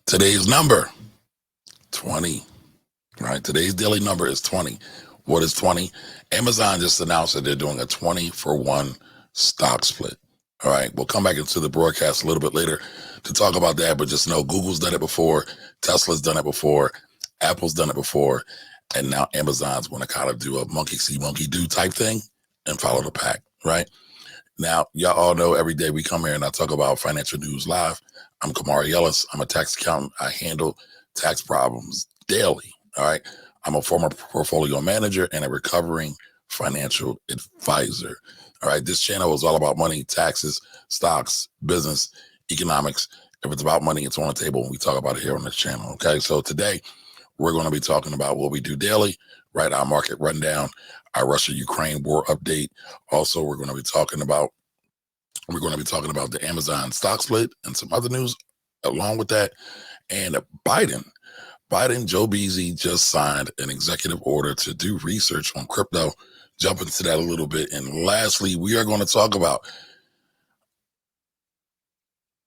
Today's number, 20, right? Today's daily number is 20. What is 20? Amazon just announced that they're doing a 20-for-1 stock split. All right, we'll come back into the broadcast a little bit later to talk about that, but just know Google's done it before, Tesla's done it before, Apple's done it before, and now Amazon's going to kind of do a monkey see, monkey do type thing and follow the pack, right? Now, y'all all know every day we come here and I talk about financial news live. I'm Kamari Ellis. I'm a tax accountant. I handle tax problems daily. All right. I'm a former portfolio manager and a recovering financial advisor. All right. This channel is all about money, taxes, stocks, business, economics. If it's about money, it's on the table, and we talk about it here on this channel. Okay. So today we're going to be talking about what we do daily, right? Our market rundown, our Russia-Ukraine war update. Also, we're going to be talking about the Amazon stock split and some other news along with that. And Biden, Joe Beasy just signed an executive order to do research on crypto. Jump into that a little bit. And lastly, we are going to talk about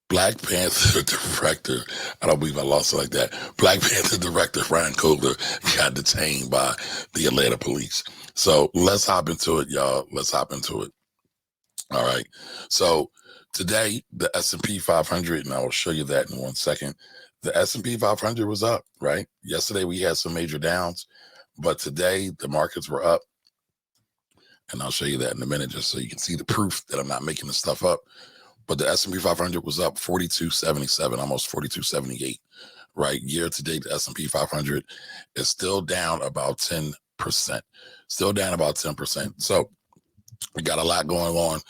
Black Panther director. I don't believe I lost it like that. Black Panther director Ryan Coogler got detained by the Atlanta police. So let's hop into it, y'all. Let's hop into it. All right. So today, the S&P 500, and I will show you that in 1 second. The S&P 500 was up, right? Yesterday, we had some major downs, but today the markets were up. And I'll show you that in a minute, just so you can see the proof that I'm not making this stuff up. But the S&P 500 was up 42.77, almost 42.78, right? Year to date, the S&P 500 is still down about 10%. Still down about 10%. So we got a lot going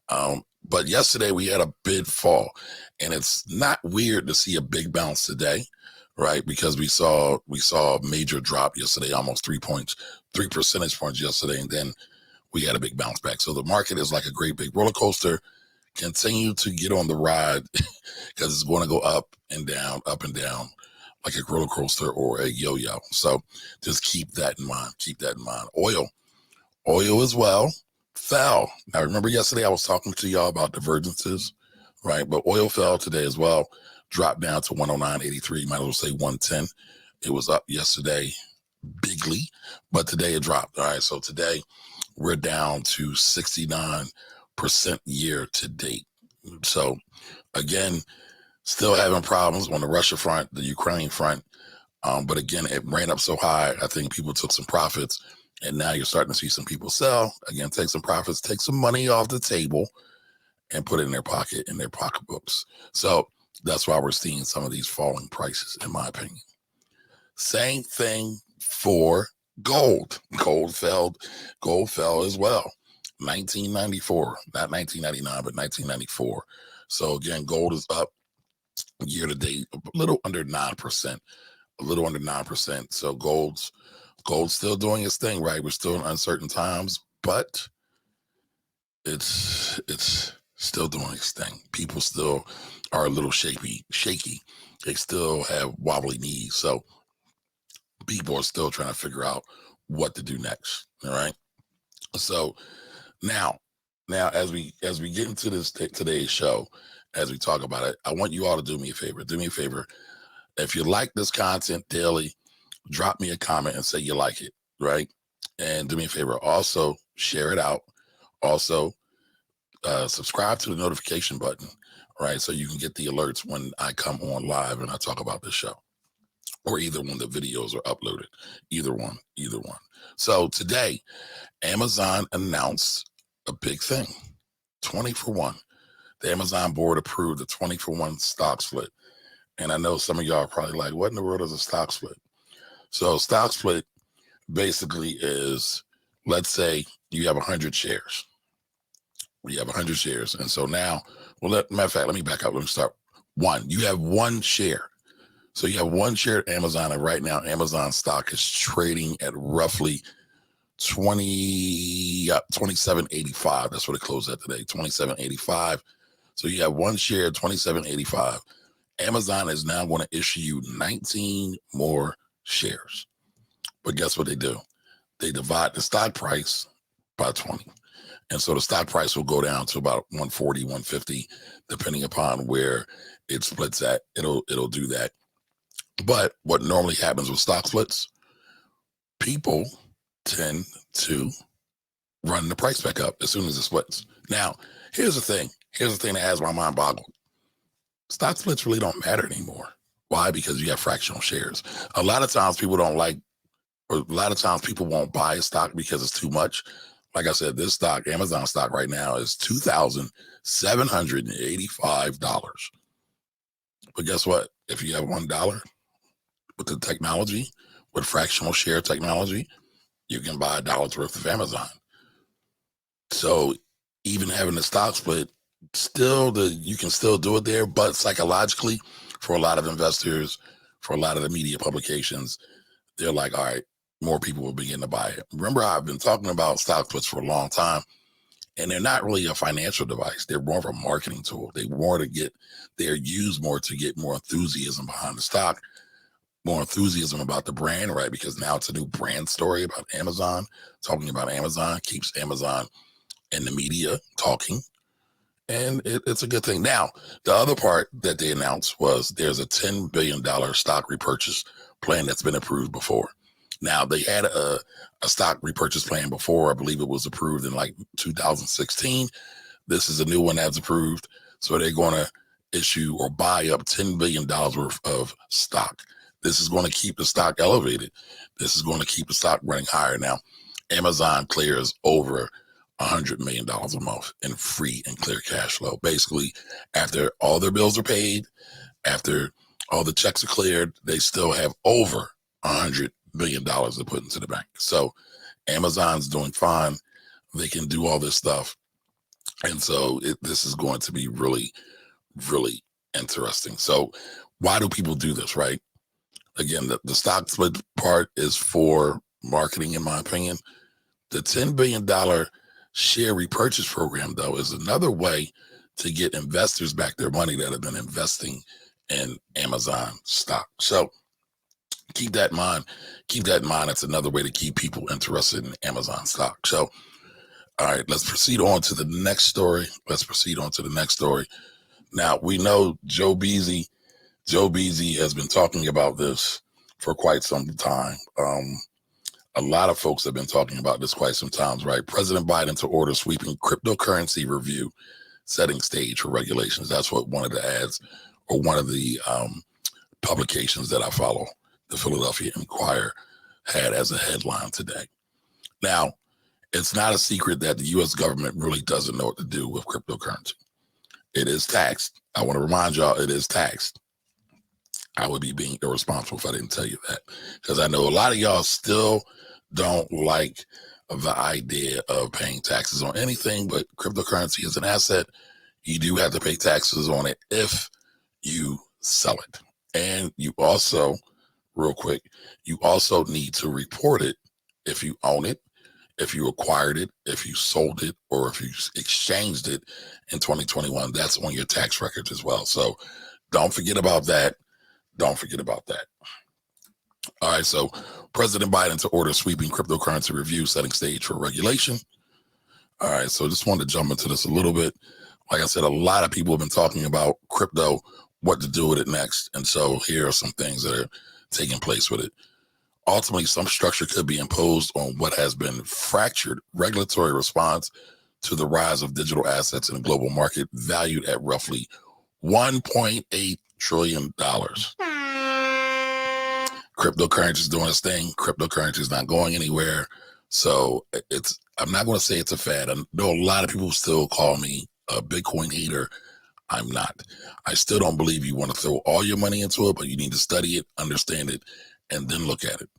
on. But yesterday we had a big fall, and it's not weird to see a big bounce today, right? Because we saw a major drop yesterday, almost 3 percentage points yesterday, and then we had a big bounce back. So the market is like a great big roller coaster. Continue to get on the ride because it's going to go up and down, like a roller coaster or a yo-yo. So just keep that in mind. Oil as well fell. Now, remember yesterday I was talking to y'all about divergences, right? But oil fell today as well, dropped down to 109.83. Might as well say 110. It was up yesterday bigly, but today it dropped. All right, so today we're down to 69% year to date. So again, still having problems on the Russia front, the Ukraine front. But again, it ran up so high, I think people took some profits. And now you're starting to see some people sell. Again, take some profits, take some money off the table and put it in their pocket, in their pocketbooks. So that's why we're seeing some of these falling prices, in my opinion. Same thing for gold. Gold fell as well. 1994, not 1999, but 1994. So again, gold is up year to date, a little under 9%. So gold's still doing its thing, right? We're still in uncertain times, but it's still doing its thing. People still are a little shaky. They still have wobbly knees. So people are still trying to figure out what to do next. All right. So now as we get into this today's show, as we talk about it, I want you all to do me a favor. If you like this content daily, drop me a comment and say you like it, right? And do me a favor, also share it out. Also, subscribe to the notification button, right? So you can get the alerts when I come on live and I talk about the show, or either when the videos are uploaded. Either one. So today, Amazon announced a big thing, 20-for-1. The Amazon board approved the 20-for-1 stock split. And I know some of y'all are probably like, what in the world is a stock split? So stock split basically is, let's say you have 100 shares. And so now, matter of fact, let me back up. Let me start. You have one share. So you have one share at Amazon, and right now Amazon stock is trading at roughly 27.85. That's what it closed at today, 27.85. So you have one share, 27.85. Amazon is now going to issue you 19 more shares. But guess what they do? They divide the stock price by 20. And so the stock price will go down to about 140, 150, depending upon where it splits at. It'll do that. But what normally happens with stock splits, people tend to run the price back up as soon as it splits. Now, here's the thing. Here's the thing that has my mind boggled. Stock splits really don't matter anymore. Why? Because you have fractional shares. A lot of times people don't like, or a lot of times people won't buy a stock because it's too much. Like I said, this stock, Amazon stock right now is $2,785. But guess what? If you have $1 with the technology, with fractional share technology, you can buy $1 worth of Amazon. So even having a stock split, you can still do it there, but psychologically, for a lot of investors, for a lot of the media publications, they're like, all right, more people will begin to buy it. Remember, I've been talking about stock splits for a long time, and they're not really a financial device. They're more of a marketing tool. They're used more to get more enthusiasm behind the stock, more enthusiasm about the brand, right? Because now it's a new brand story about Amazon. Talking about Amazon keeps Amazon and the media talking, and it's a good thing. Now, the other part that they announced was there's a $10 billion stock repurchase plan that's been approved before. Now, they had a stock repurchase plan before. I believe it was approved in like 2016. This is a new one that's approved. So they're going to issue or buy up $10 billion worth of stock. This is going to keep the stock elevated. This is going to keep the stock running higher. Now, Amazon clears over $100 million a month in free and clear cash flow. Basically, after all their bills are paid, after all the checks are cleared, they still have over $100 million to put into the bank. So Amazon's doing fine. They can do all this stuff. And so this is going to be really, really interesting. So why do people do this, right? Again, the stock split part is for marketing, in my opinion. The $10 billion share repurchase program, though, is another way to get investors back their money that have been investing in Amazon stock. So keep that in mind. Keep that in mind. That's another way to keep people interested in Amazon stock. So, all right, let's proceed on to the next story. Now, we know Joe Beasy has been talking about this for quite some time. A lot of folks have been talking about this quite some time, right? President Biden to order sweeping cryptocurrency review, setting stage for regulations. That's what one of the ads or one of the publications that I follow, the Philadelphia Inquirer, had as a headline today. Now, it's not a secret that the U.S. government really doesn't know what to do with cryptocurrency. It is taxed. I want to remind y'all, it is taxed. I would be being irresponsible if I didn't tell you that, because I know a lot of y'all still don't like the idea of paying taxes on anything, but cryptocurrency is an asset. You do have to pay taxes on it if you sell it. And you also, real quick, you also need to report it if you own it, if you acquired it, if you sold it, or if you exchanged it in 2021. That's on your tax records as well. So don't forget about that. All right, so President Biden to order sweeping cryptocurrency review, setting stage for regulation. All right, so just wanted to jump into this a little bit. Like I said, a lot of people have been talking about crypto, what to do with it next. And so here are some things that are taking place with it. Ultimately, some structure could be imposed on what has been fractured regulatory response to the rise of digital assets in the global market, valued at roughly $1.8 trillion. Cryptocurrency is doing its thing. Cryptocurrency is not going anywhere. So I'm not going to say it's a fad. I know a lot of people still call me a Bitcoin hater. I'm not. I still don't believe you want to throw all your money into it, but you need to study it, understand it, and then look at it.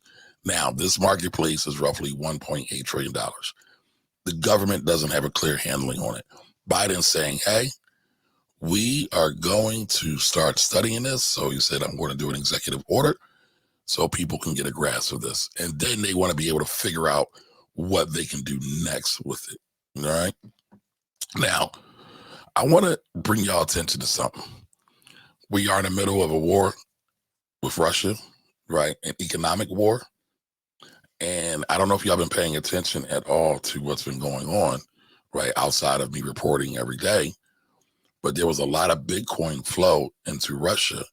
Now, this marketplace is roughly $1.8 trillion. The government doesn't have a clear handling on it. Biden's saying, hey, we are going to start studying this. So he said, I'm going to do an executive order so people can get a grasp of this. And then they want to be able to figure out what they can do next with it. All right. Now, I want to bring y'all attention to something. We are in the middle of a war with Russia, right? An economic war. And I don't know if y'all been paying attention at all to what's been going on, right? Outside of me reporting every day. But there was a lot of Bitcoin flow into Russia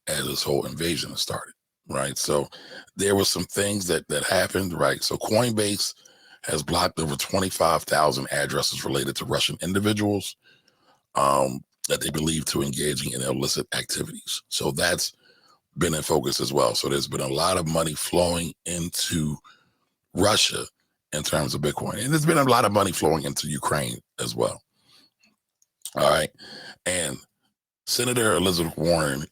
as this whole invasion started, right? So there were some things that happened, right? So Coinbase has blocked over 25,000 addresses related to Russian individuals that they believe to engaging in illicit activities. So that's been in focus as well. So there's been a lot of money flowing into Russia in terms of Bitcoin. And there's been a lot of money flowing into Ukraine as well. All right. And Senator Elizabeth Warren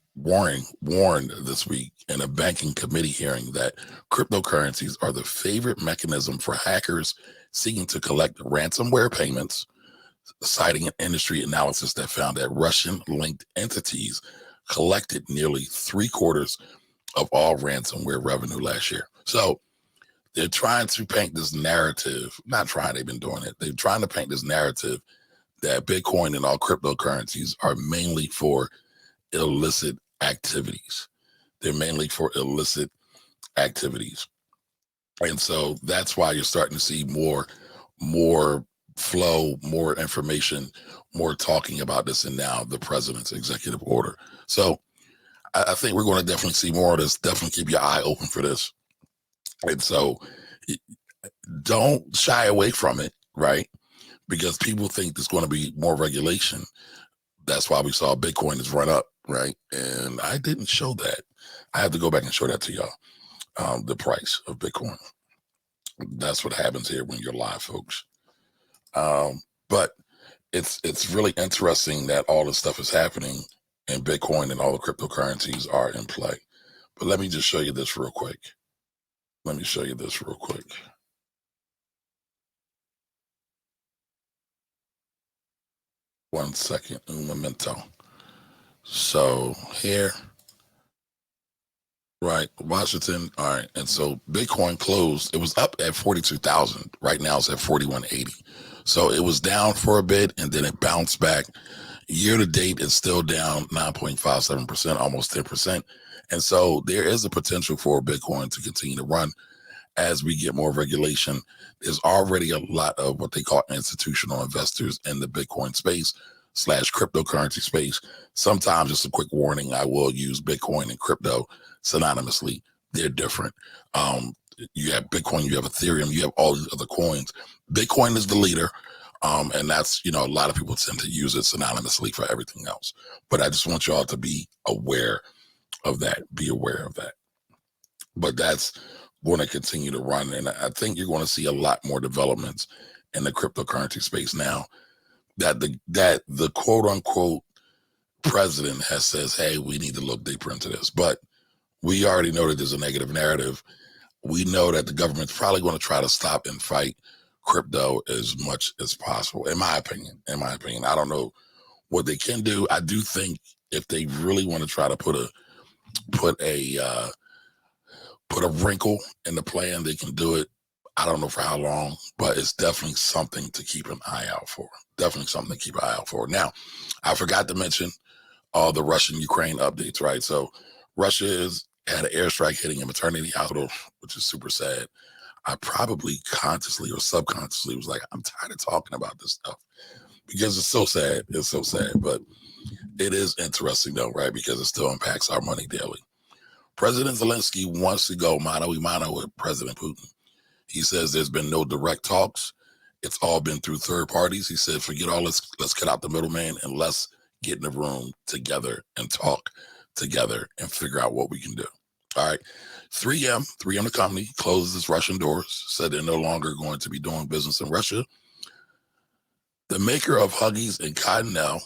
warned this week in a banking committee hearing that cryptocurrencies are the favorite mechanism for hackers seeking to collect ransomware payments, citing an industry analysis that found that Russian-linked entities collected nearly 3/4 of all ransomware revenue last year. So they're trying to paint this narrative, not trying, they've been doing it. They're trying to paint this narrative that Bitcoin and all cryptocurrencies are mainly for illicit activities. They're mainly for illicit activities. And so that's why you're starting to see more flow, more information, more talking about this, and now the president's executive order. So I think we're going to definitely see more of this. Definitely keep your eye open for this. And so don't shy away from it, right? Because people think there's going to be more regulation. That's why we saw Bitcoin has run up, right? And I didn't show that. I have to go back and show that to y'all, the price of Bitcoin. That's what happens here when you're live, folks. But it's really interesting that all this stuff is happening and Bitcoin and all the cryptocurrencies are in play. But let me just show you this real quick. Let me show you this real quick. One second, un momento. So here, right, Washington. All right, and so Bitcoin closed. It was up at 42,000. Right now, it's at 4180. So it was down for a bit, and then it bounced back. Year to date, it's still down 9.57%, almost 10%. And so there is a potential for Bitcoin to continue to run as we get more regulation. There's already a lot of what they call institutional investors in the Bitcoin space / cryptocurrency space. Sometimes, just a quick warning, I will use Bitcoin and crypto synonymously. They're different. You have Bitcoin, you have Ethereum, you have all these other coins. Bitcoin is the leader. And that's, a lot of people tend to use it synonymously for everything else. But I just want you all to be aware of that. Be aware of that. But that's going to continue to run. And I think you're going to see a lot more developments in the cryptocurrency space now that the quote unquote president has says, hey, we need to look deeper into this. But we already know that there's a negative narrative. We know that the government's probably going to try to stop and fight crypto as much as possible, in my opinion. I don't know what they can do. I do think if they really want to try to put a wrinkle in the plan, they can do it. I don't know for how long, but it's definitely something to keep an eye out for. Definitely something to keep an eye out for. Now, I forgot to mention all the Russian-Ukraine updates, right? So Russia had an airstrike hitting a maternity hospital, which is super sad. I probably consciously or subconsciously was like, I'm tired of talking about this stuff because it's so sad. It's so sad, but it is interesting though, right? Because it still impacts our money daily. President Zelensky wants to go mano a mano with President Putin. He says there's been no direct talks. It's all been through third parties. He said, forget all this. Let's cut out the middleman and let's get in the room together and talk together and figure out what we can do. All right. 3M, the company, closes its Russian doors, said they're no longer going to be doing business in Russia. The maker of Huggies and Cottonelle,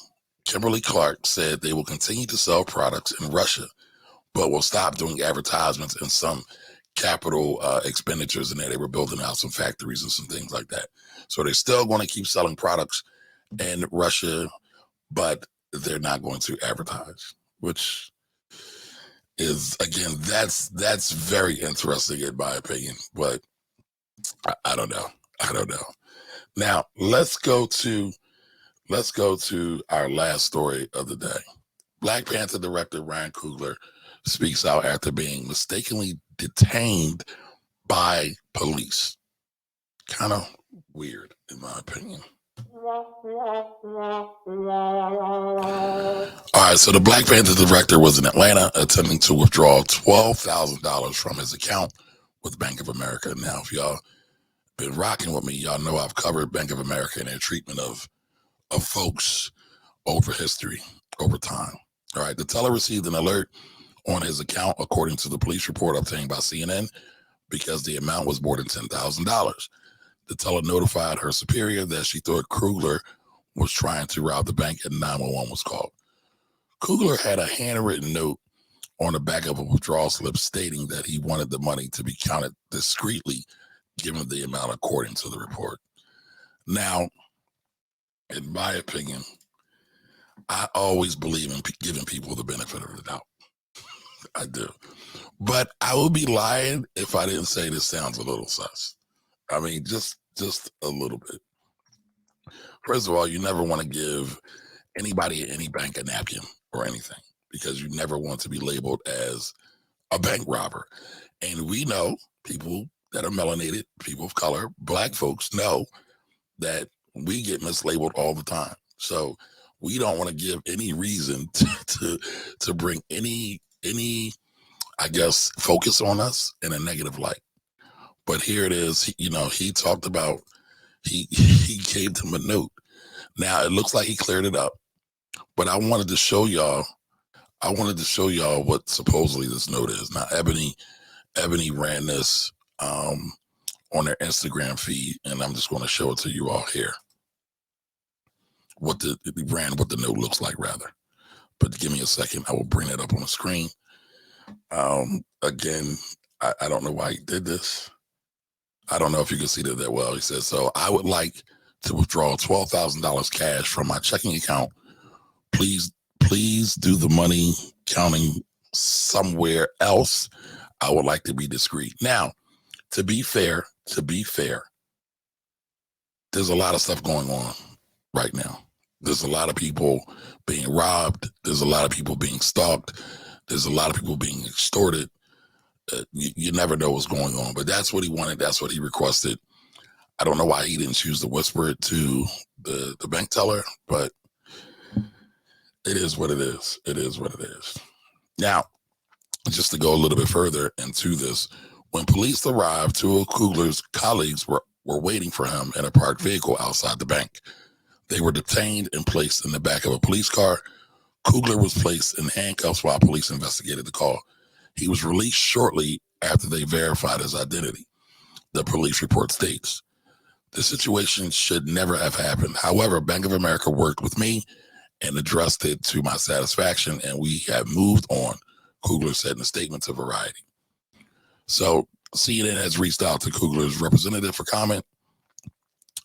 Kimberly Clark, said they will continue to sell products in Russia, but will stop doing advertisements and some capital expenditures in there. They were building out some factories and some things like that. So they're still going to keep selling products in Russia, but they're not going to advertise, which is, again, that's very interesting in my opinion, but I don't know. Now let's go to our last story of the day. Black Panther director Ryan Coogler speaks out after being mistakenly detained by police. Kind of weird, in my opinion. All right, so the Black Panther director was in Atlanta attempting to withdraw $12,000 from his account with Bank of America. Now, if y'all been rocking with me, y'all know I've covered Bank of America and their treatment of folks over history, over time. All right, the teller received an alert on his account, according to the police report obtained by CNN, because the amount was more than $10,000. The teller notified her superior that she thought Coogler was trying to rob the bank and 911 was called. Coogler had a handwritten note on the back of a withdrawal slip stating that he wanted the money to be counted discreetly given the amount according to the report. Now, in my opinion, I always believe in giving people the benefit of the doubt. I do. But I would be lying if I didn't say this sounds a little sus. I mean, just a little bit. First of all, you never want to give anybody at any bank a napkin or anything because you never want to be labeled as a bank robber. And we know people that are melanated, people of color, black folks know that we get mislabeled all the time. So we don't want to give any reason to bring any I guess focus on us in a negative light. But here it is, he talked about he gave them a note. Now it looks like he cleared it up, but I wanted to show y'all what supposedly this note is. Now Ebony ran this on their Instagram feed, and I'm just going to show it to you all here. What the note looks like, rather. But give me a second, I will bring it up on the screen. Again, I don't know why he did this. I don't know if you can see that well. He says, so I would like to withdraw $12,000 cash from my checking account. Please do the money counting somewhere else. I would like to be discreet. Now, to be fair, there's a lot of stuff going on right now. There's a lot of people being robbed. There's a lot of people being stalked. There's a lot of people being extorted. You never know what's going on, but that's what he wanted. That's what he requested. I don't know why he didn't choose to whisper it to the bank teller, but it is what it is. It is what it is. Now, just to go a little bit further into this, when police arrived, two of Coogler's colleagues were waiting for him in a parked vehicle outside the bank. They were detained and placed in the back of a police car. Coogler was placed in handcuffs while police investigated the call. He was released shortly after they verified his identity. The police report states, the situation should never have happened. However, Bank of America worked with me and addressed it to my satisfaction, and we have moved on, Coogler said in a statement to Variety. So CNN has reached out to Coogler's representative for comment,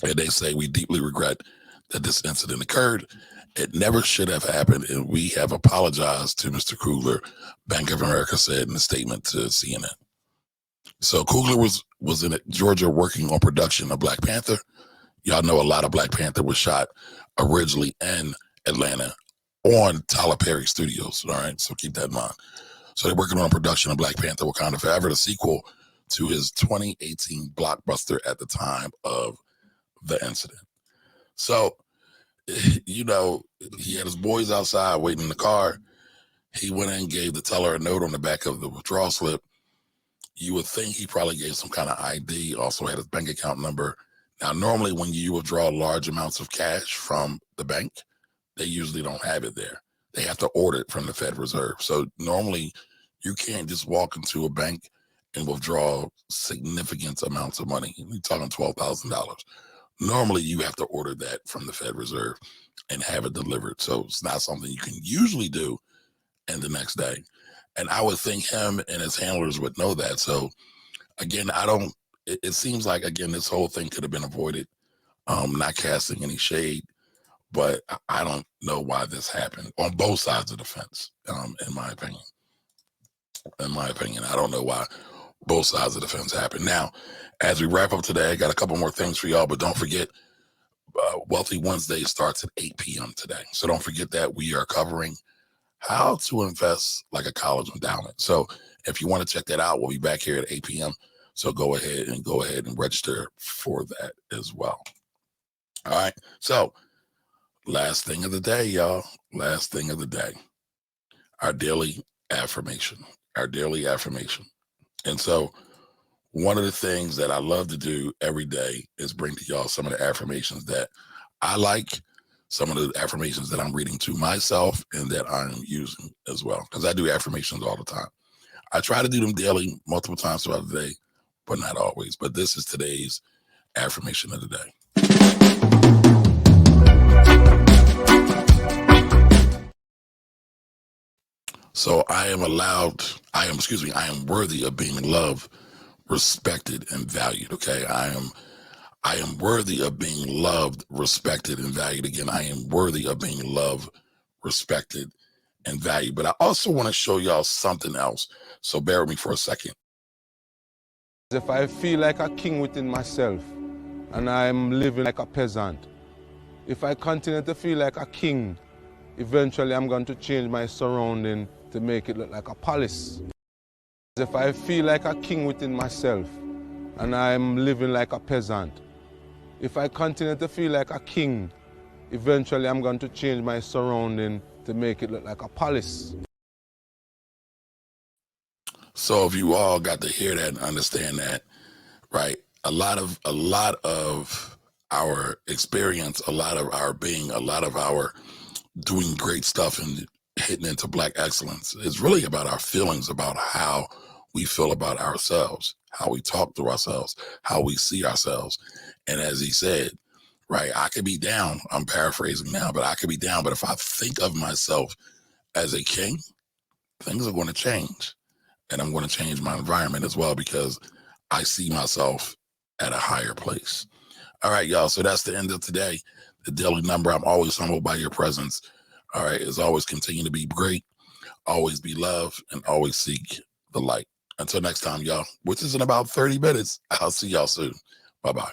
and they say, we deeply regret that this incident occurred. It never should have happened, and we have apologized to Mr. Coogler, Bank of America said in a statement to CNN. So Coogler was in Georgia working on production of Black Panther. Y'all know a lot of Black Panther was shot originally in Atlanta on Tyler Perry Studios. All right, so keep that in mind. So they're working on a production of Black Panther Wakanda Forever, the sequel to his 2018 blockbuster at the time of the incident. So, he had his boys outside waiting in the car. He went in and gave the teller a note on the back of the withdrawal slip. You would think he probably gave some kind of ID, also had his bank account number. Now, normally when you withdraw large amounts of cash from the bank, they usually don't have it there. They have to order it from the Fed Reserve. So normally you can't just walk into a bank and withdraw significant amounts of money. We're talking $12,000. Normally you have to order that from the Fed Reserve and have it delivered. So it's not something you can usually do in the next day. And I would think him and his handlers would know that. So again, it seems like, again, this whole thing could have been avoided. Not casting any shade, but I don't know why this happened on both sides of the fence, in my opinion. I don't know why both sides of the fence happened. Now, as we wrap up today, I got a couple more things for y'all, but don't forget, Wealthy Wednesday starts at 8 p.m. today. So don't forget that we are covering how to invest like a college endowment. So if you want to check that out, we'll be back here at 8 p.m. So go ahead and register for that as well. All right. So, last thing of the day, y'all. Last thing of the day. Our daily affirmation. Our daily affirmation. And so, one of the things that I love to do every day is bring to y'all some of the affirmations that I like, some of the affirmations that I'm reading to myself and that I'm using as well. Because I do affirmations all the time. I try to do them daily, multiple times throughout the day, but not always. But this is today's affirmation of the day. So I am worthy of being loved, respected, and valued. Okay. I am worthy of being loved, respected, and valued. Again, I am worthy of being loved, respected, and valued. But I also want to show y'all something else. So bear with me for a second. If I feel like a king within myself and I'm living like a peasant, if I continue to feel like a king, eventually I'm going to change my surrounding to make it look like a palace. If I feel like a king within myself and I'm living like a peasant, if I continue to feel like a king, eventually I'm going to change my surrounding to make it look like a palace. So if you all got to hear that and understand that, right? A lot of our experience, a lot of our being, a lot of our doing great stuff and hitting into Black excellence is really about our feelings, about how we feel about ourselves, how we talk to ourselves, how we see ourselves. And as he said, right, I could be down. I'm paraphrasing now, but I could be down. But if I think of myself as a king, things are going to change. And I'm going to change my environment as well because I see myself at a higher place. All right, y'all. So that's the end of today. The daily number. I'm always humbled by your presence. All right. As always, continue to be great, always be loved, and always seek the light. Until next time, y'all, which is in about 30 minutes. I'll see y'all soon. Bye-bye.